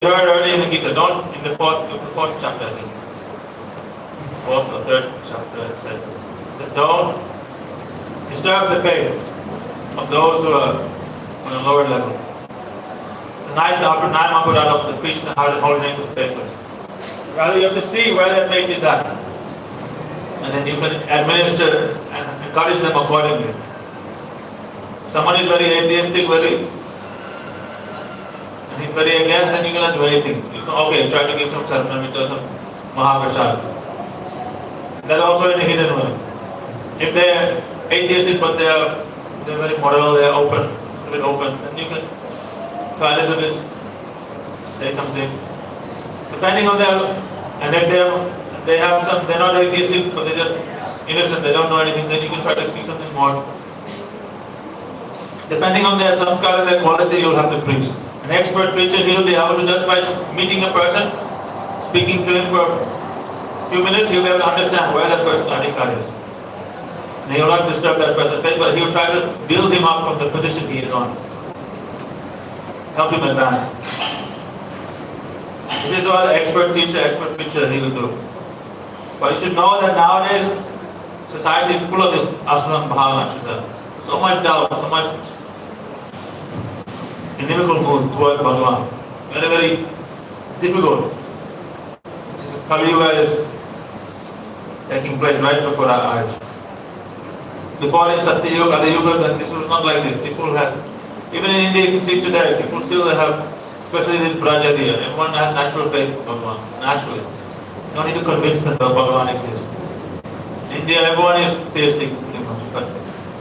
heard earlier in the Gita, don't, in the fourth chapter, I think, fourth or third chapter, it said that don't disturb the faith of those who are on a lower level. So nine Mahapurushas that preach the holy name of the faithless. Rather, you have to see where their faith is at, and then you can administer and encourage them accordingly. Someone is very atheistic, he's very against, then you cannot do anything. You can, okay, try to give some sermon or some Mahaprasad. That's also in a hidden way. If they're atheistic but they're very moral, they're open, a bit open, then you can try a little bit, say something. Depending on their, and if they have some, they're not atheistic but they're just innocent, they don't know anything, then you can try to speak something more. Depending on their samskara and their quality, you'll have to preach. An expert preacher, he'll be able to, just by meeting a person, speaking to him for a few minutes, he'll be able to understand where that person's adhikar is. And he will not disturb that person's faith, but he will try to build him up from the position he is on. Help him advance. This is what the expert teacher, expert preacher, he will do. But you should know that nowadays, society is full of this asana bhavana. So much doubt, so much inimical mood towards Bhagavan. Very, very difficult. This Kali Yuga is taking place right before our eyes. Before in Satya Yuga, other yugas, and this was not like this. People have, even in India you can see today, people still have, especially this Brajadiya, everyone has natural faith in Bhagavan, naturally. You don't need to convince them that Bhagavan exists. In India everyone is theistic pretty much,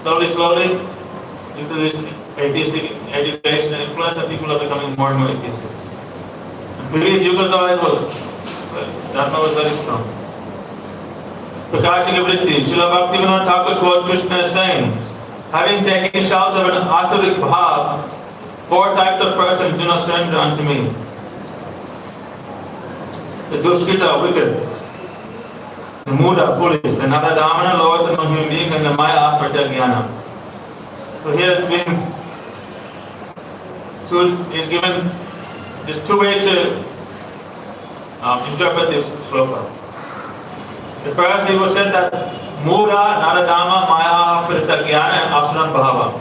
but slowly, due to this atheistic education and influence, people are becoming more and more atheistic. In previous yugas, Dharma was very strong. Prakashika Vritti, Srila Bhaktivinoda Thakur quotes Krishna as saying, having taken shelter of an asuric bhav, 4 types of persons do not surrender unto me. The Dushkrita, wicked. The Muda, foolish. The Naradamana, lowest among human beings. And the Maya, Pratyajnana. So here it's been, is given, there's 2 ways to interpret this sloka. The first, he was said that Muda, Naradama, Maya, Pratyajnana, and Asuram Bhava.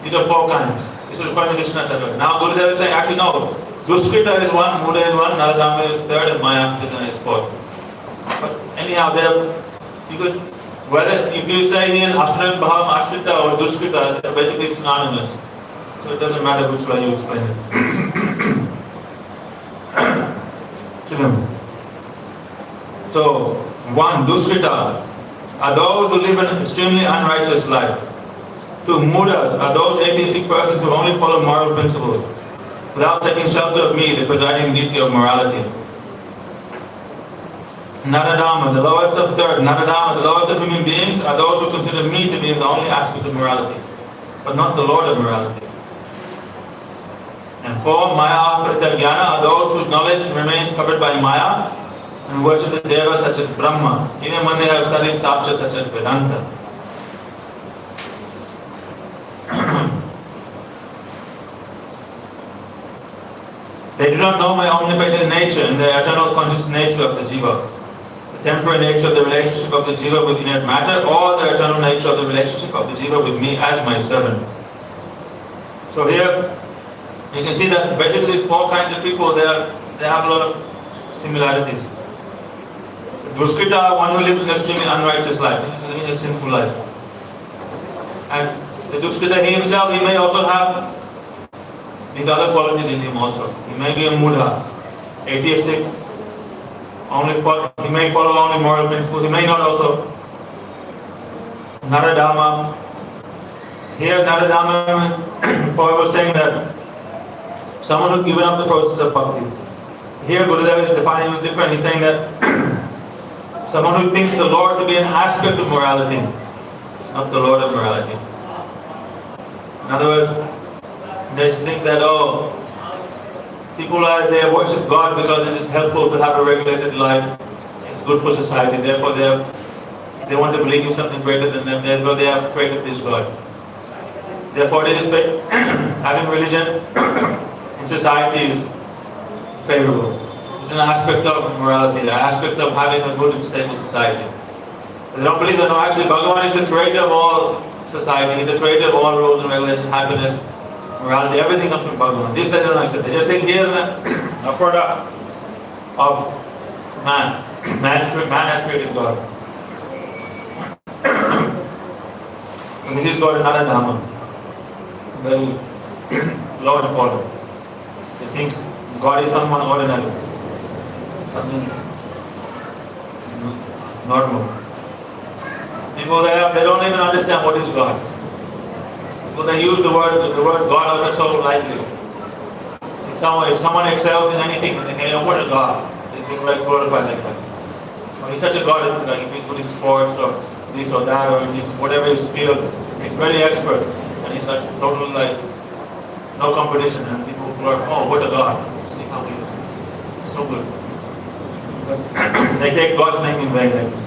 These are 4 kinds. This is according to Krishna Chakravarti. Now Gurudeva is saying, actually no, Dushkrita is 1, Muda is 1, Naradama is 3rd, and Maya is 4th. But anyhow, you could, whether if you say here Asuram Bhava, Ashrita or Dushkrita, they're basically synonymous. So it doesn't matter which way you explain it. So, 1, Dushkrita are those who live an extremely unrighteous life. 2, Mudas are those atheistic persons who only follow moral principles without taking shelter of me, the presiding deity of morality. Naradama, the lowest of 3rd, Naradama, the lowest of human beings, are those who consider me to be the only aspect of morality, but not the Lord of morality. And 4, Maya Pratyajnana are those whose knowledge remains covered by Maya and worship the Devas such as Brahma, even when they have studied Shastra such as Vedanta. They do not know my omnipotent nature and the eternal conscious nature of the jiva, the temporary nature of the relationship of the jiva with inert matter, or the eternal nature of the relationship of the jiva with me as my servant. So here you can see that basically these 4 kinds of people, they have a lot of similarities. Dushkrita, one who lives an extremely unrighteous life, he's living a sinful life. And the Dushkrita, he himself, he may also have these other qualities in him also. He may be a Mudha, atheistic, he may follow only moral principles, he may not also. Naradama. Here Naradama, before I was saying that someone who's given up the process of bhakti. Here Gurudeva is defining it different. He's saying that someone who thinks the Lord to be an aspect of morality, not the Lord of morality. In other words, they think that, people they worship God because it is helpful to have a regulated life. It's good for society. Therefore, they want to believe in something greater than them. Therefore, they have created this God. Therefore, it is having religion in society is favorable. It's an aspect of morality, an aspect of having a good and stable society. They don't believe that no, actually Bhagavan is the creator of all society, he's the creator of all rules and regulations, happiness, morality, everything comes from Bhagavan. This they don't accept. They just think he is a product of man. Man has created God. And this is called another dharma. Very low and fallen. They think God is someone ordinary, something normal. People they don't even understand what is God. People they use the word God also so lightly. If someone excels in anything, they think, hey, what is God? They think like glorified like that. Or he's such a God, like if he's good in sports or this or that or in his whatever his field, he's very expert. And he's like totally like no competition, and people are, oh, what a God. See how he is. So good. But they take God's name in vain like this.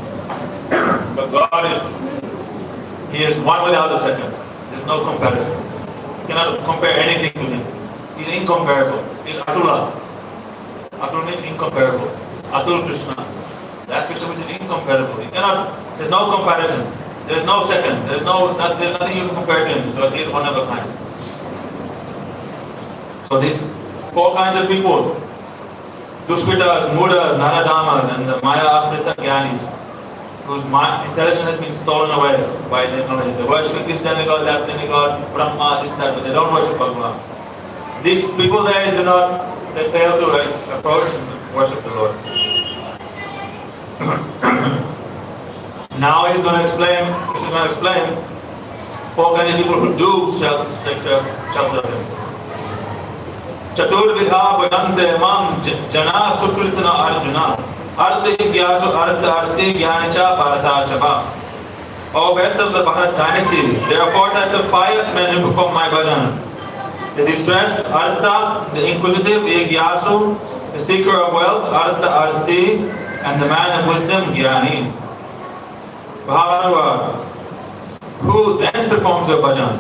But God He is one without a second. There's no comparison. You cannot compare anything to Him. He's incomparable. He's Atula. Atul means incomparable. Atul Krishna. That Krishna is incomparable. There's no comparison. There's no second. There's nothing you can compare to Him because He is one of a kind. So these four kinds of people, Dushkritas, Mudas, Naradamas, and the Maya Aprita Gyanis, whose intelligence has been stolen away by the knowledge. They worship this demigod, that demigod, Brahma, this, that, but they don't worship Bhagavan. These people they fail to approach and worship the Lord. Now he's going to explain four kinds of people who do shelter him. Chaturvidha bhajante mam jana sukritana arjuna. Arthi Gyasu Arthi Gyanacha Bharata Shaba. O heads of the Bharat dynasty, there are four types of pious men who perform my bhajan. The distressed, Artha, the inquisitive, the Gyasu, the seeker of wealth, Artha Arthi, and the man of wisdom, Gyani. Bhavanuva, who then performs your bhajan?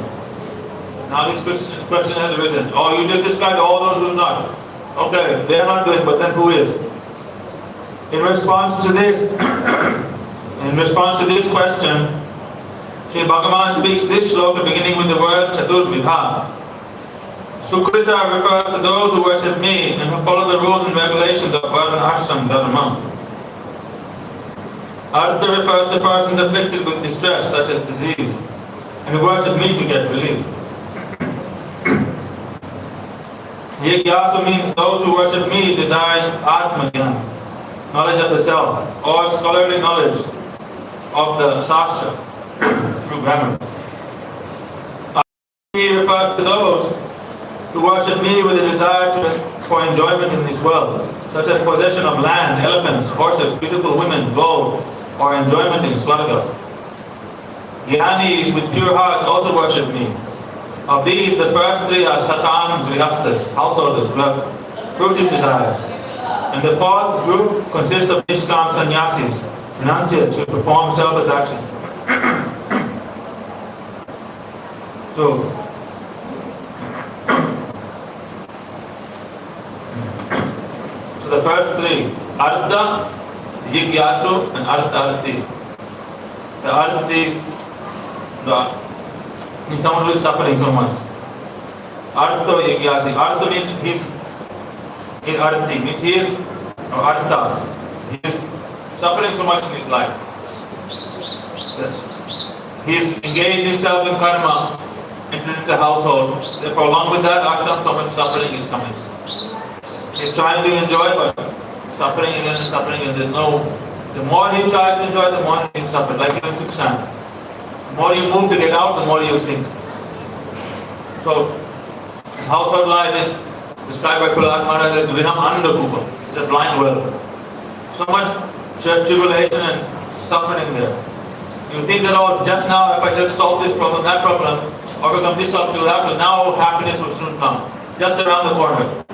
Now this question has arisen. Oh, you just described all those who do not. Okay, they are not doing, but then who is? In response to this question, Sri Bhagavan speaks this sloka beginning with the word Chaturvidha. Sukrita refers to those who worship me and who follow the rules and regulations of Varna Ashram Dharma. Artha refers to persons afflicted with distress such as disease and who worship me to get relief. Yagyasu means those who worship me desiring Atma Gyan, knowledge of the self, or scholarly knowledge of the Sastra through grammar. He refers to those who worship me with a desire for enjoyment in this world, such as possession of land, elephants, horses, beautiful women, gold, or enjoyment in Swarga. Gyanis with pure hearts also worship me. Of these, the first three are Satan Grihastas, householders who have fruitive desires. And the fourth group consists of Nishkam Sannyasis, renunciates who perform selfless actions. So the first three, Artha, Yigyasu, and Artha-Arthi. The Arthi means someone who is suffering so much. Artha Yigyasi. Artha means in Arthi, means he is Artha. He is suffering so much in his life. He is engaged himself in karma, entered into the household. Therefore, along with that, ashram, so much suffering is coming. He is trying to enjoy, but suffering again and suffering again. The more he tries to enjoy, the more he suffers, like in quicksand. The more you move to get out, the more you sink. So, household life is described by Prahlad Maharaj as Vinam Andakupa. It's a blind well. So much tribulation and suffering there. You think that, oh, just now, if I just solve this problem, that problem, overcome this obstacle, now happiness will soon come. Just around the corner.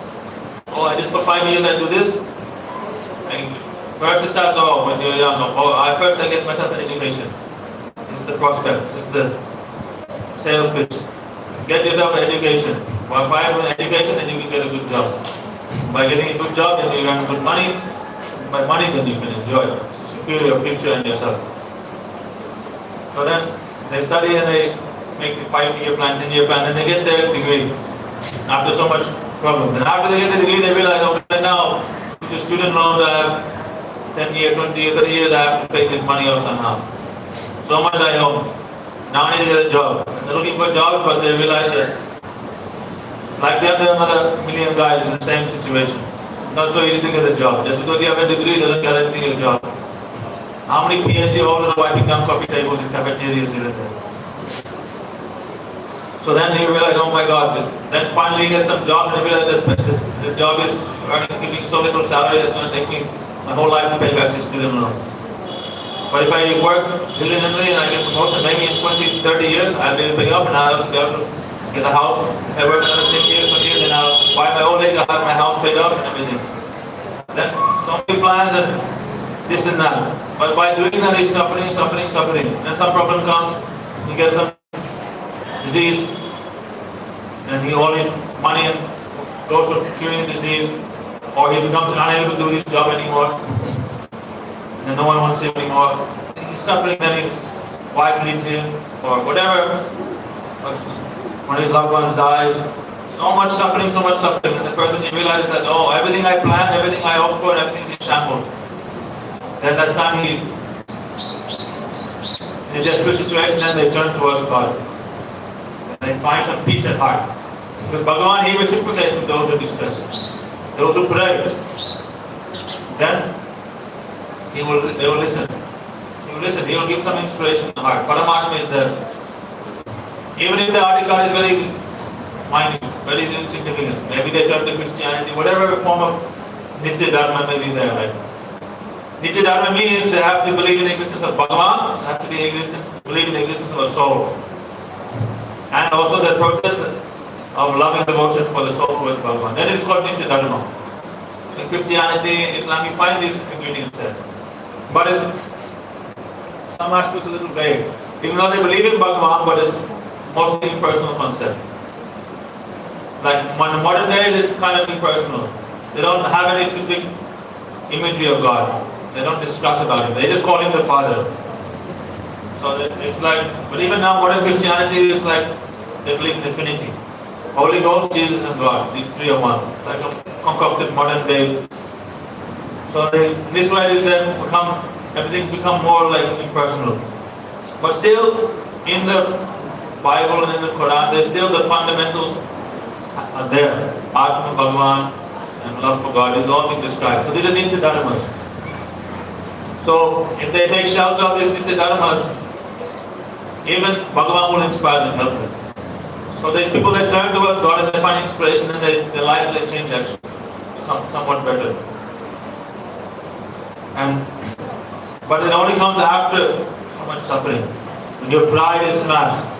Oh, I just for 5 years I do this. And first it starts, oh, when you're young, first I get myself an education. This is the prospect, this is the sales pitch. Get yourself an education. Once you have an education, then you can get a good job. By getting a good job, then you earn good money. By money, then you can enjoy it. Secure your future and yourself. So then they study and they make a 5-year plan, 10-year plan, and they get their degree after so much problem. And after they get the degree, they realize, okay, now with the student loans, I have 10 years, 20 years, 30 years, I have to pay this money off somehow. So much I owe. Now I need to get a job. And they're looking for jobs, but they realize that like them, there are another million guys in the same situation. Not so easy to get a job. Just because you have a degree doesn't guarantee a job. How many PhD holders are wiping down coffee tables in cafeterias here and there? So then he realized, oh my God, then finally he gets some job and he realized that the job is giving so little salary it's going to take me my whole life to pay back this student loan. But if I work diligently and I get promotion, maybe in 20, 30 years, I'll be able to pay up and I'll also be able to get a house. If I work another 10 years, 20 years, then I'll, by my old age, I'll have my house paid up and everything. Then so many plans and this and that. But by doing that, he's suffering. Then some problem comes, he gets some disease, and he all his money goes for curing the disease, or he becomes unable to do his job anymore, and no one wants him anymore. He's suffering, then his wife leaves him, or whatever. When his loved one dies, so much suffering, and the person realizes that, oh, everything I planned, everything I hoped for, everything is shambled. Then that time he, in a desperate situation, then they turn towards God. And they find some peace at heart. Because Bhagavan, he reciprocates with those who are distressed. Those who pray. Then they will listen. He will give some inspiration in the heart. Paramatma is there. Even if the article is very minute, very insignificant, maybe they turn to Christianity, whatever form of Nitya Dharma may be there, right? Nitya Dharma means they have to believe in the existence of Bhagavan, have to believe in the existence of a soul. And also the process of loving devotion for the soul towards Bhagavan. Then it's called Nitya Dharma. In Christianity, Islam, you find these ingredients there. But it's, some aspects a little vague. Even though they believe in Bhagavan, but it's mostly impersonal concept. Like in modern days, it's kind of impersonal. They don't have any specific imagery of God. They don't discuss about him. They just call him the Father. So it's like, but even now modern Christianity is like, they believe in the Trinity. Holy Ghost, Jesus and God. These three are one. Like a concocted modern day. So in this way everything's become more like impersonal. But still, in the Bible and in the Quran, there's still the fundamentals are there. Atma, Bhagavan, and love for God is all being described. So these are Nitya Dharmas. So if they take shelter of these Nitya Dharmas, even Bhagavan will inspire them, help them. So the people that turn towards God and they find inspiration and their lives they change actually. Somewhat better. But it only comes after so much suffering. When your pride is smashed,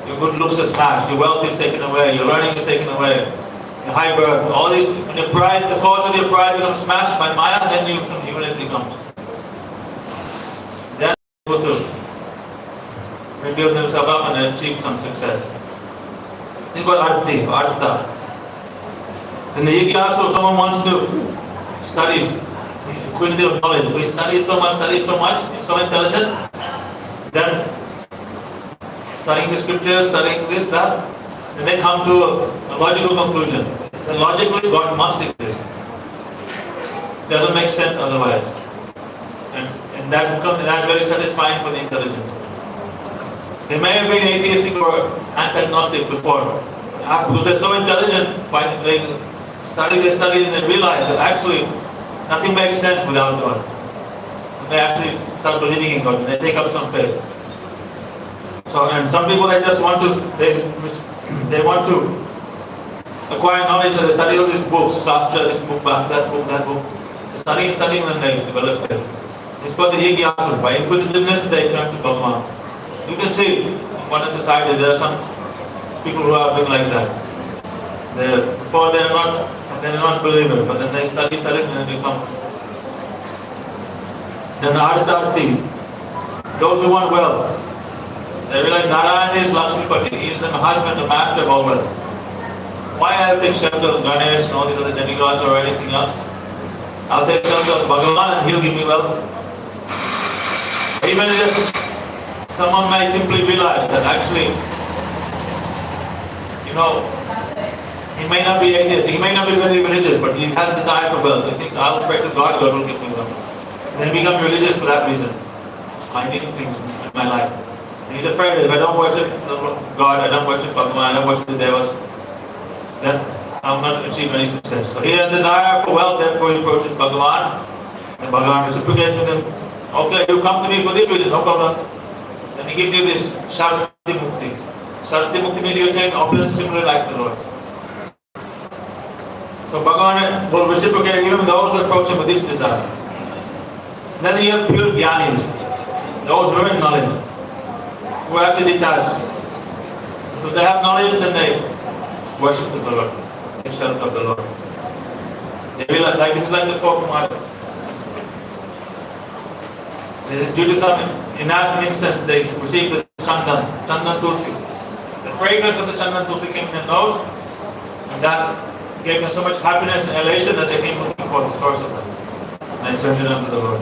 your good looks are smashed, your wealth is taken away, your learning is taken away, your high birth, all these, when your pride, the cause of your pride becomes smashed by Maya, then some humility comes. Then people to rebuild themselves up and achieve some success. This was Artha. In the Yigyasu, someone wants to study inquisitive knowledge. So he studies so much, he's so intelligent, then studying the scriptures, studying this, that, and they come to a logical conclusion. Then logically, God must exist. It doesn't make sense otherwise. And that's very satisfying for the intelligence. They may have been atheistic or anti-agnostic before. Because they're so intelligent, they study and they realize that actually nothing makes sense without God. And they actually start believing in God and they take up some faith. So, and some people they just want to, they want to acquire knowledge, so they study all these books, Shastra, this book, that book. Studying and they develop faith. It's called the Yigyasu. By inquisitiveness they turn to Bhagavan. You can see in modern society there are some people who are being like that. Before they're not believers, but then they study and they become. Then the Artha, those who want wealth. They realize Narayan is Lakshmipati, he is the husband, the master of all wealth. Why I'll take shelter of Ganesh and all these other demigods or anything else? I'll take shelter of Bhagavan and he'll give me wealth. Even if someone may simply realize that actually, he may not be atheist, he may not be very religious, but he has desire for wealth. He thinks, I'll pray to God, God will give me wealth. Then he becomes religious for that reason. I need things in my life. And he's afraid that if I don't worship God, I don't worship Bhagavan, I don't worship the devas, then I'll not achieve any success. So he has desire for wealth, therefore he approaches Bhagavan, and Bhagavan reciprocates with him. Okay, you come to me for this reason, no problem. Then he gives you this Saraswati Mukti. Saraswati Mukti means you attain opulence similar like the Lord. So Bhagavan will reciprocate even those who approach him with this desire. Then you have pure Jnanis, those who are in knowledge, who are actually detached. So they have knowledge, then they worship the Lord, they serve of the Lord. They will it's like the four Kumaras. Due to some, in that instance, they received the Chandan Tulsi. The fragrance of the Chandan Tulsi came in their nose, and that gave them so much happiness and elation that they came looking for the source of it, and surrendered unto the Lord.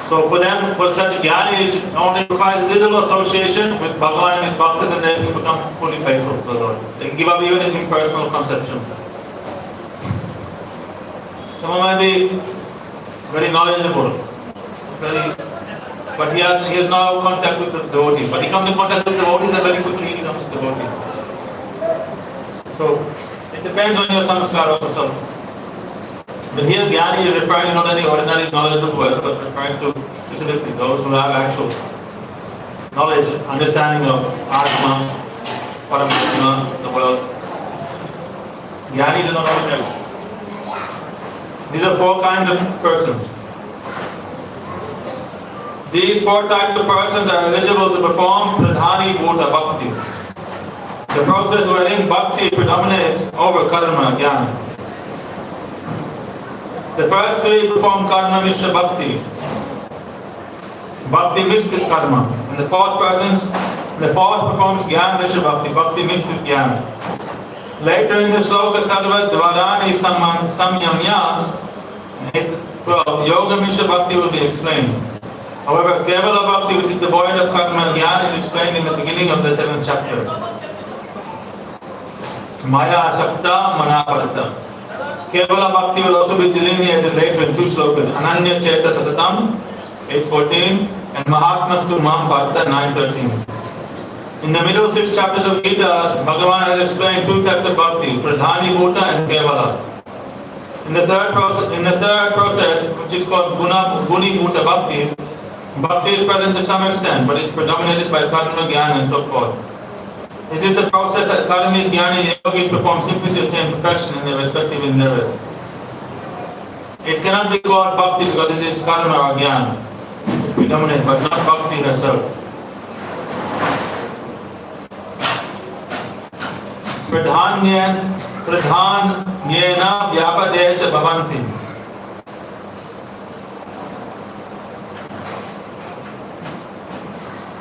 So for them, for such Jnanis, only requires little association with Bhagavan and his bhaktas, and they can become fully faithful to the Lord. They can give up even his impersonal conception. Someone might be very knowledgeable, but he has no contact with the devotee. But he comes in contact with the devotees and very quickly he becomes a devotee. So it depends on your samskara also. But here Jnani is referring not only ordinary knowledge of words, but referring to specifically those who have actual knowledge, understanding of Atma, Paramatma, the world. Jnanis are not ordinary. These are four kinds of persons. These four types of persons are eligible to perform Pradhani Bhuta Bhakti, the process wherein Bhakti predominates over Karma Jnana. The first three perform Karma Mishra Bhakti, Bhakti mixed with Karma. And the fourth performs Jnana Mishra Bhakti, Bhakti mixed with Jnana. Later in the sloka Sadvat Dvarani Samyamya, Yoga Mishra Bhakti will be explained. However, Kevala Bhakti, which is devoid of Karma Jnana, is explained in the beginning of the 7th chapter. Maya Sakta Manaparta. Kevala Bhakti will also be delineated later in two slokas, Ananya Cheta Satatam, 8:14, and Mahatmastu Mam Bharta, 9:13. In the middle 6 chapters of Gita, Bhagavan has explained two types of bhakti, Pradhani Bhuta and Kevala. In the third process, which is called Guni Bhuta Bhakti, bhakti is present to some extent, but is predominated by Karma, Jnana and so forth. This is the process that Karmis, Jnani and Yogis perform simply to attain perfection in their respective endeavors. It cannot be called bhakti because it is karma or jnana, which predominates, but not bhakti herself. Pradhanyena vyapadesha bhavanti.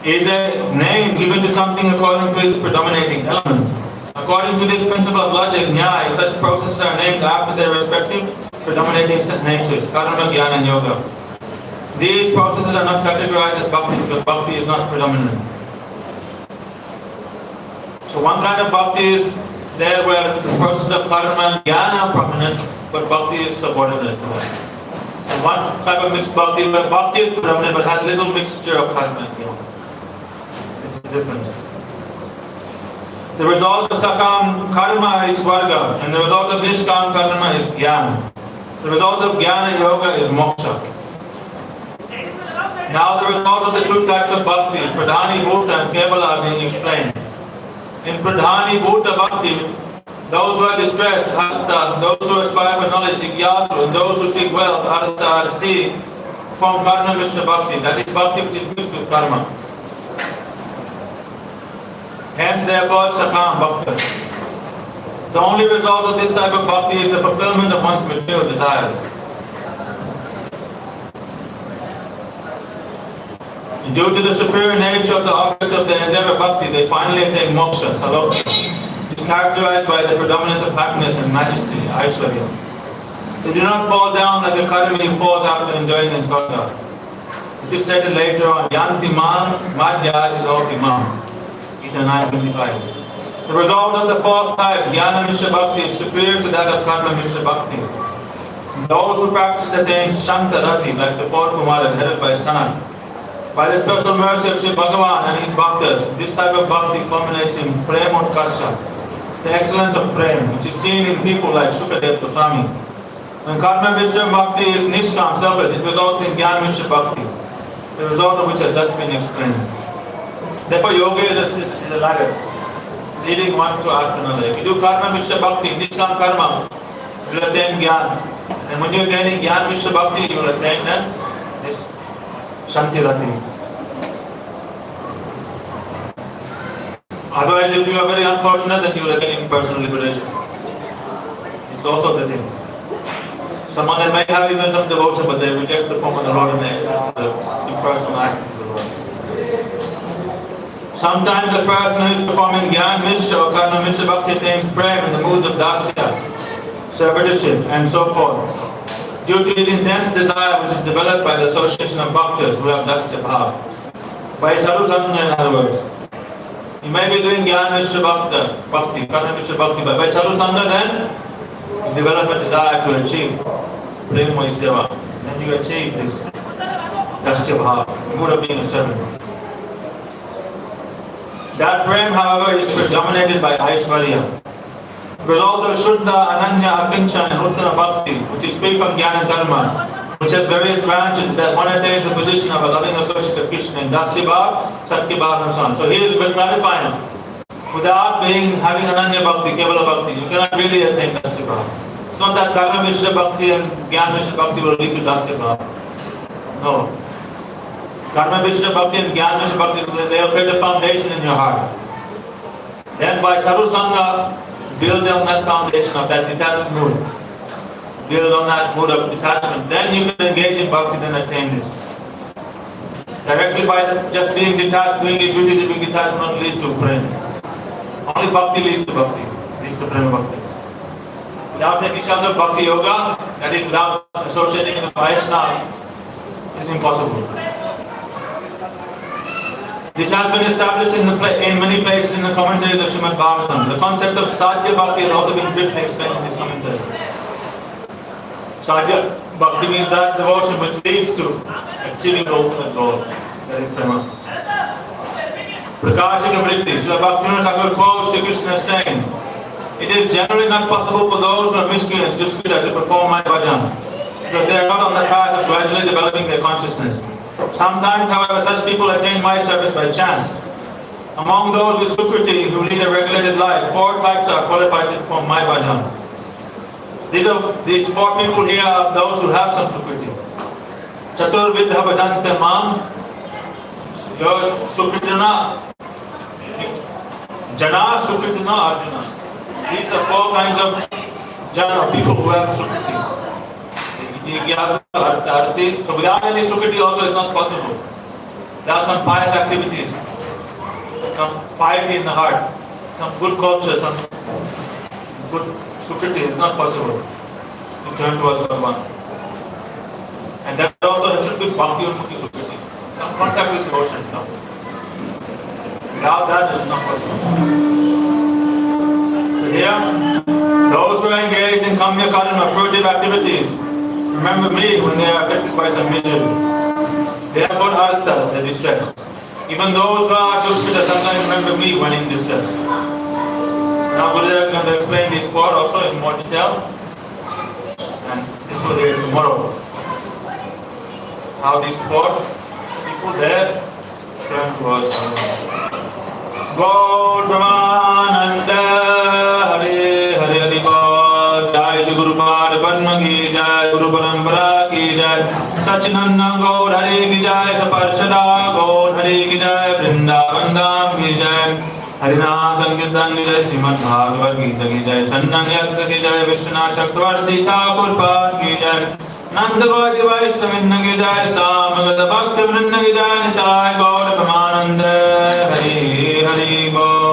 Is a name given to something according to its predominating element. According to this principle of logic, nyaya, such processes are named after their respective predominating natures, karma, jnana and yoga. These processes are not categorized as bhakti because bhakti is not predominant. So one kind of bhakti is there where the process of karma and jnana are prominent, but bhakti is subordinate to that. And one type of mixed bhakti where bhakti is predominant but has little mixture of karma and yoga. Difference. The result of sakam karma is swarga, and the result of nishkam karma is jnana. The result of jnana yoga is moksha. Now the result of the two types of bhakti, pradhani bhuta and kevala, are being explained. In pradhani bhuta bhakti, those who are distressed, arata, those who aspire for knowledge, jigyasu, and those who seek wealth, arata, arati, form karma mishra bhakti, that is bhakti which is mixed with karma. Hence they are called sakam bhakta. The only result of this type of bhakti is the fulfillment of one's material desires. Due to the superior nature of the object of their endeavor bhakti, they finally attain moksha, salokya. This characterized by the predominance of happiness and majesty, Aishwarya. They do not fall down like a karmi falls after enjoying in Swarga. This is stated later on, Yanti Mam, Madhyaj Loti Mam, Gita 9:25. The result of the fourth type, Jnana Mishra Bhakti, is superior to that of Karma Mishra Bhakti. Those who practice the things Shanta Rati, like the four Kumaras headed by Sanat, by the special mercy of Sri Bhagavan and his bhaktas, this type of bhakti culminates in Prem Utkarsha, the excellence of Prem, which is seen in people like Shukadev Goswami. When Karma Mishra Bhakti is Nishkam, selfish, it results in Jnana Mishra Bhakti, the result of which has just been explained. Therefore, yoga is a ladder, leading one to after another. If you do Karma Mishra Bhakti, Nishkam Karma, you will attain Jnana. And when you are attaining Jnana Mishra Bhakti, you will attain this Shanti Rati. Otherwise, if you are very unfortunate, then you will attain personal liberation. It's also the thing. Someone that might have even some devotion, but they reject the form of the Lord and the impersonal aspect of the Lord. Sometimes the person who is performing Jnana Mishra or Karma Mishra Bhakti attains Prem in the moods of Dasya, servitorship, and so forth, due to his intense desire which is developed by the association of bhaktas who have Dasya Bhav. By Sadhu Sangha, in other words. You may be doing Jnana Mishra Bhakti, Karma Mishra Bhakti, but by Sadhu Sangha then, you develop a desire to achieve Prema Seva. Then you achieve this Dasya Bhav, the mood of being a servant. That Prem, however, is predominated by Aishwarya. Result of Shuddha, Ananya, Akincha and Uttara Bhakti, which is free from Jnana Dharma, which has various branches, that one attains the position of a loving associate of Krishna in Dasya Bhav, Satya Bhav and so on. So he is clarifying, without having Ananya Bhakti, Kevala Bhakti, you cannot really attain Dasya Bhav. It's not that Karma Mishra Bhakti and Jnana Mishra Bhakti will lead to Dasya Bhav. No. Karma Mishra Bhakti and Jnana Mishra Bhakti, they will create a foundation in your heart. Then by Sadhu Sangha, build on that foundation of that detached mood. Build on that mood of detachment. Then you can engage in bhakti and attain this. Directly by just being detached, doing your duties and being detached will not lead to prema. Only bhakti leads to bhakti, leads to prema bhakti. Without taking shelter of bhakti yoga, that is without associating with the Vaishnava, it is impossible. This has been established in many places in the commentaries of Srimad Bhagavatam. The concept of Sadhya Bhakti has also been briefly explained in this commentary. Sadhya Bhakti means that devotion which leads to achieving the ultimate goal. That is Prema. Prakashika Vritti, Srila Bhaktivinoda Thakur quotes Shri Krishna saying, it is generally not possible for those who are miscreants to perform my bhajan, because they are not on the path of gradually developing their consciousness. Sometimes, however, such people attain my service by chance. Among those with Sukriti who lead a regulated life, 4 types are qualified to perform my bhajan. These 4 people here are those who have some Sukriti. Chatur Vidha Bhajante Mam, your Sukritina, Jana Sukritina Arjuna. These are 4 kinds of Jana, people who have Sukriti. So without any Sukriti also is not possible. There are some pious activities, some piety in the heart, some good culture, some good Sukriti. It's not possible to turn towards Bhagavan. And that also should be Bhakti Unmukhi Sukriti. Some contact with devotion. No. Without that it is not possible. So here, those who are engaged in Kamya Karma, fruitive activities, remember me when they are affected by some misery. They are called Artha, the distressed. Even those who are Dushkita sometimes remember me when in distress. Now Gurudev is going to explain these 4 also in more detail. And this will be tomorrow. How these 4 people there turn towards Gaur Brahmananda Hare Hare Hare Jai Shri Guru Padma Ki Jai, Guru Parampara Ki Jai, Sachinanda Gaur Hare Ki Jai, Saparshada Gaur Hare Ki Jai, Vrindavan Dham Ki Jai, Harinam Sankirtan Ki Jai, Srimad Bhagavad-gita Ki Jai, Chandan Yakta Ki Jai, Vishwanath Chakravarti Thakur Pad Ki Jai, Nandavadi Vaishnavinna Ki Jai, Samagata Bhakti Vrinda Ki Jai, Nitai Gaur Brahmananda Hare Hare Gaur.